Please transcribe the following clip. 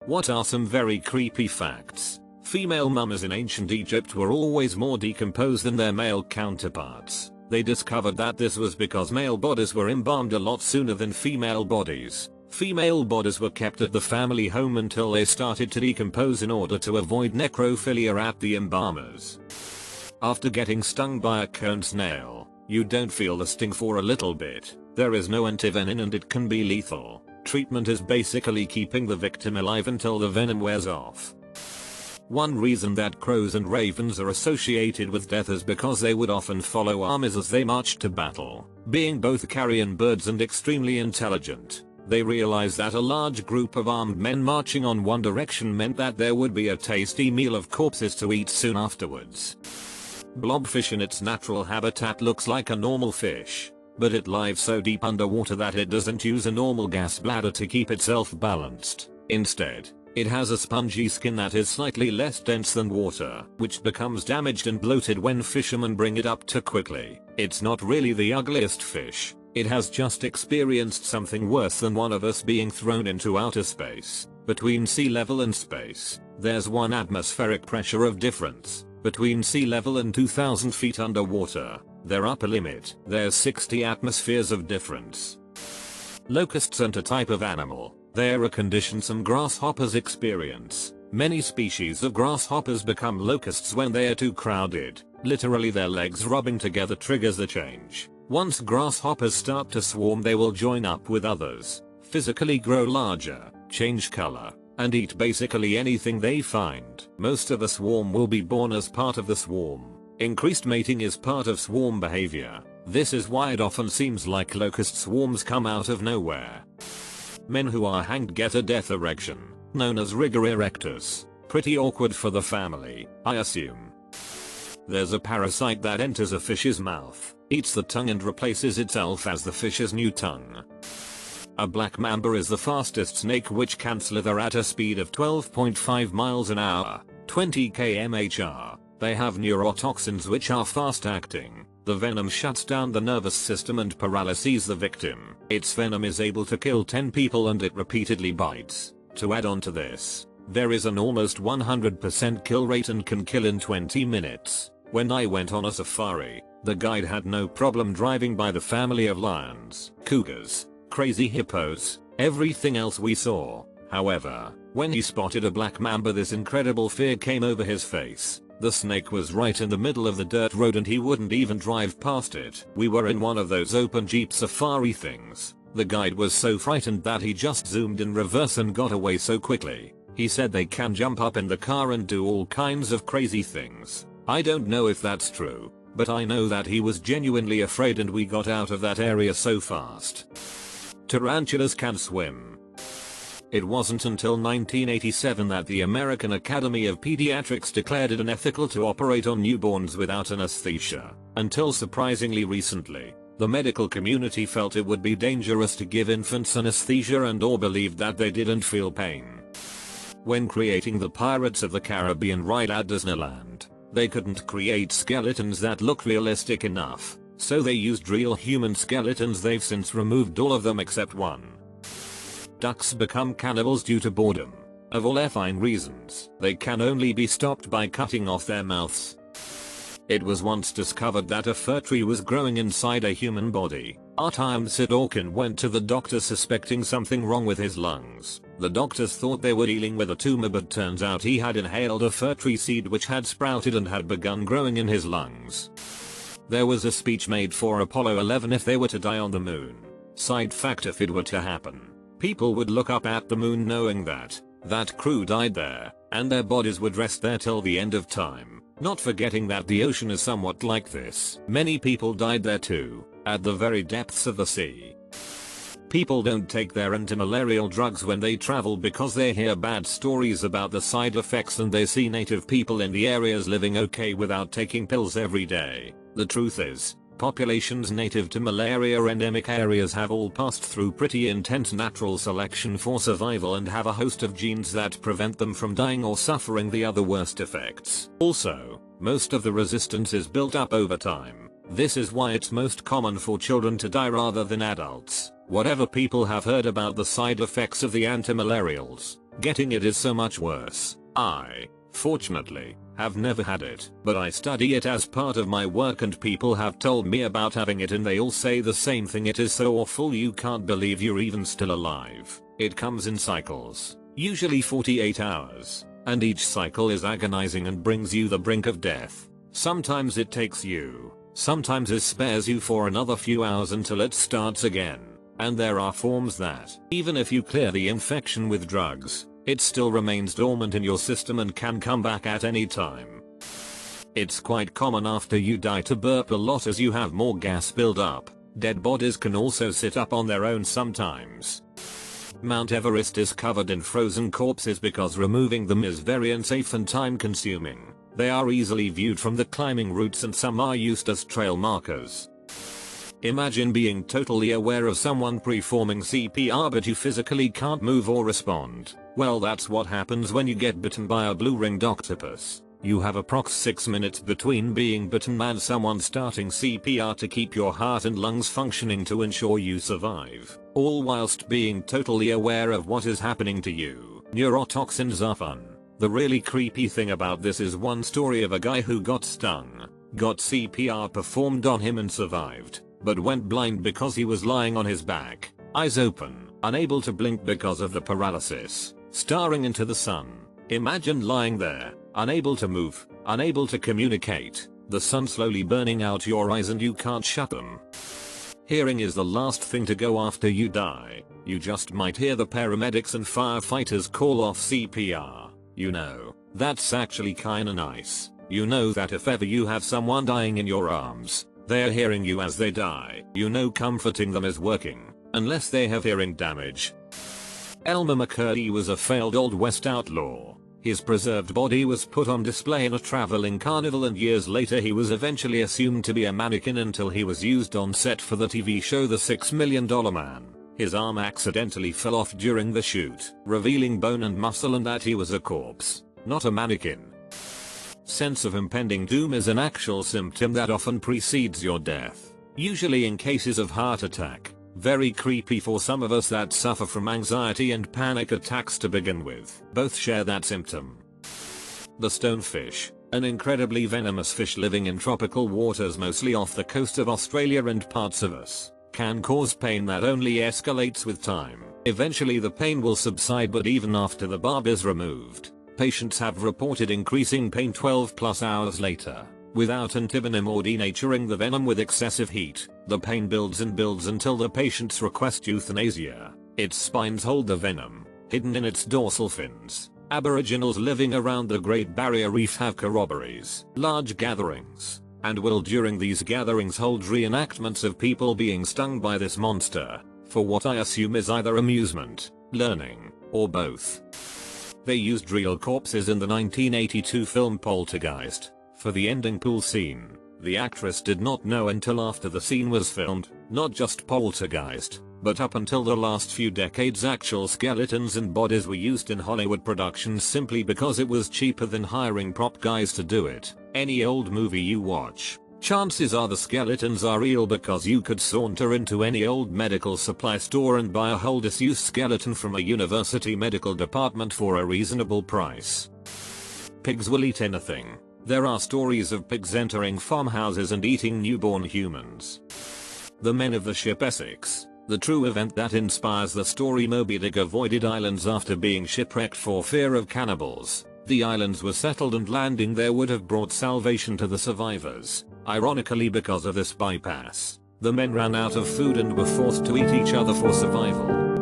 What are some very creepy facts? Female mummies in ancient Egypt were always more decomposed than their male counterparts. They discovered that this was because male bodies were embalmed a lot sooner than female bodies. Female bodies were kept at the family home until they started to decompose in order to avoid necrophilia at the embalmers. After getting stung by a cone snail, you don't feel the sting for a little bit. There is no antivenin and it can be lethal. Treatment is basically keeping the victim alive until the venom wears off. One reason that crows and ravens are associated with death is because they would often follow armies as they marched to battle. Being both carrion birds and extremely intelligent, they realized that a large group of armed men marching on one direction meant that there would be a tasty meal of corpses to eat soon afterwards. Blobfish in its natural habitat looks like a normal fish, but it lives so deep underwater that it doesn't use a normal gas bladder to keep itself balanced. Instead, it has a spongy skin that is slightly less dense than water, which becomes damaged and bloated when fishermen bring it up too quickly. It's not really the ugliest fish, it has just experienced something worse than one of us being thrown into outer space. Between sea level and space, there's 1 atmospheric pressure of difference. Between sea level and 2,000 feet underwater, their upper limit, there's 60 atmospheres of difference. Locusts aren't a type of animal, they're a condition some grasshoppers experience. Many species of grasshoppers become locusts when they are too crowded. Literally their legs rubbing together triggers the change. Once grasshoppers start to swarm, they will join up with others, physically grow larger, change color, and eat basically anything they find. Most of the swarm will be born as part of the swarm. Increased mating is part of swarm behavior. This is why it often seems like locust swarms come out of nowhere. Men who are hanged get a death erection, known as rigor erectus. Pretty awkward for the family, I assume. There's a parasite that enters a fish's mouth, eats the tongue and replaces itself as the fish's new tongue. A black mamba is the fastest snake, which can slither at a speed of 12.5 miles an hour, 20 km/h. They have neurotoxins which are fast acting. The venom shuts down the nervous system and paralyzes the victim. Its venom is able to kill 10 people and it repeatedly bites. To add on to this, there is an almost 100% kill rate and can kill in 20 minutes. When I went on a safari, the guide had no problem driving by the family of lions, cougars, crazy hippos, everything else we saw. However, when he spotted a black mamba, this incredible fear came over his face. The snake was right in the middle of the dirt road and he wouldn't even drive past it. We were in one of those open Jeep safari things. The guide was so frightened that he just zoomed in reverse and got away so quickly. He said they can jump up in the car and do all kinds of crazy things. I don't know if that's true, but I know that he was genuinely afraid and we got out of that area so fast. Tarantulas can swim. It wasn't until 1987 that the American Academy of Pediatrics declared it unethical to operate on newborns without anesthesia. Until surprisingly recently, the medical community felt it would be dangerous to give infants anesthesia and or believed that they didn't feel pain. When creating the Pirates of the Caribbean ride at Disneyland, they couldn't create skeletons that look realistic enough, so they used real human skeletons. They've since removed all of them except one. Ducks become cannibals due to boredom. Of all effing reasons, they can only be stopped by cutting off their mouths. It was once discovered that a fir tree was growing inside a human body. Artyom Sidorkin went to the doctor suspecting something wrong with his lungs. The doctors thought they were dealing with a tumor, but turns out he had inhaled a fir tree seed which had sprouted and had begun growing in his lungs. There was a speech made for Apollo 11 if they were to die on the moon. Side fact: if it were to happen, people would look up at the moon knowing that that crew died there, and their bodies would rest there till the end of time. Not forgetting that the ocean is somewhat like this. Many people died there too, at the very depths of the sea. People don't take their anti-malarial drugs when they travel because they hear bad stories about the side effects and they see native people in the areas living okay without taking pills every day. The truth is, populations native to malaria endemic areas have all passed through pretty intense natural selection for survival and have a host of genes that prevent them from dying or suffering the other worst effects. Also, most of the resistance is built up over time. This is why it's most common for children to die rather than adults. Whatever people have heard about the side effects of the antimalarials, Getting it is so much worse. I, fortunately, have never had it, but I study it as part of my work and people have told me about having it and they all say the same thing. It is so awful you can't believe you're even still alive. It comes in cycles, usually 48 hours, and each cycle is agonizing and brings you the brink of death. Sometimes it takes you, sometimes it spares you for another few hours until it starts again. And there are forms that, even if you clear the infection with drugs, it still remains dormant in your system and can come back at any time. It's quite common after you die to burp a lot as you have more gas build up. Dead bodies can also sit up on their own sometimes. Mount Everest is covered in frozen corpses because removing them is very unsafe and time consuming. They are easily viewed from the climbing routes and some are used as trail markers. Imagine being totally aware of someone performing CPR but you physically can't move or respond. Well, that's what happens when you get bitten by a blue-ringed octopus. You have approx 6 minutes between being bitten and someone starting CPR to keep your heart and lungs functioning to ensure you survive, all whilst being totally aware of what is happening to you. Neurotoxins are fun. The really creepy thing about this is one story of a guy who got stung, got CPR performed on him and survived, but went blind because he was lying on his back, eyes open, unable to blink because of the paralysis, staring into the sun. Imagine lying there, unable to move, unable to communicate, the sun slowly burning out your eyes and you can't shut them. Hearing is the last thing to go after you die. You just might hear the paramedics and firefighters call off CPR. You know, that's actually kinda nice. You know that if ever you have someone dying in your arms, they're hearing you as they die. You know comforting them is working, unless they have hearing damage. Elmer McCurdy was a failed Old West outlaw. His preserved body was put on display in a traveling carnival and years later he was eventually assumed to be a mannequin until he was used on set for the TV show The $6 Million Man. His arm accidentally fell off during the shoot, revealing bone and muscle and that he was a corpse, not a mannequin. Sense of impending doom is an actual symptom that often precedes your death, usually in cases of heart attack. Very creepy for some of us that suffer from anxiety and panic attacks to begin with. Both share that symptom. The stonefish, an incredibly venomous fish living in tropical waters mostly off the coast of Australia and parts of us, can cause pain that only escalates with time. Eventually the pain will subside, but even after the barb is removed, patients have reported increasing pain 12+ hours later. Without antivenom or denaturing the venom with excessive heat, the pain builds and builds until the patients request euthanasia. Its spines hold the venom, hidden in its dorsal fins. Aboriginals living around the Great Barrier Reef have corroborees, large gatherings, and will during these gatherings hold reenactments of people being stung by this monster, for what I assume is either amusement, learning, or both. They used real corpses in the 1982 film Poltergeist for the ending pool scene. The actress did not know until after the scene was filmed, not just Poltergeist, but up until the last few decades actual skeletons and bodies were used in Hollywood productions simply because it was cheaper than hiring prop guys to do it. Any old movie you watch, chances are the skeletons are real because you could saunter into any old medical supply store and buy a whole disused skeleton from a university medical department for a reasonable price. Pigs will eat anything. There are stories of pigs entering farmhouses and eating newborn humans. The men of the ship Essex, the true event that inspires the story Moby Dick avoided islands after being shipwrecked for fear of cannibals. The islands were settled and landing there would have brought salvation to the survivors. Ironically, because of this bypass, the men ran out of food and were forced to eat each other for survival.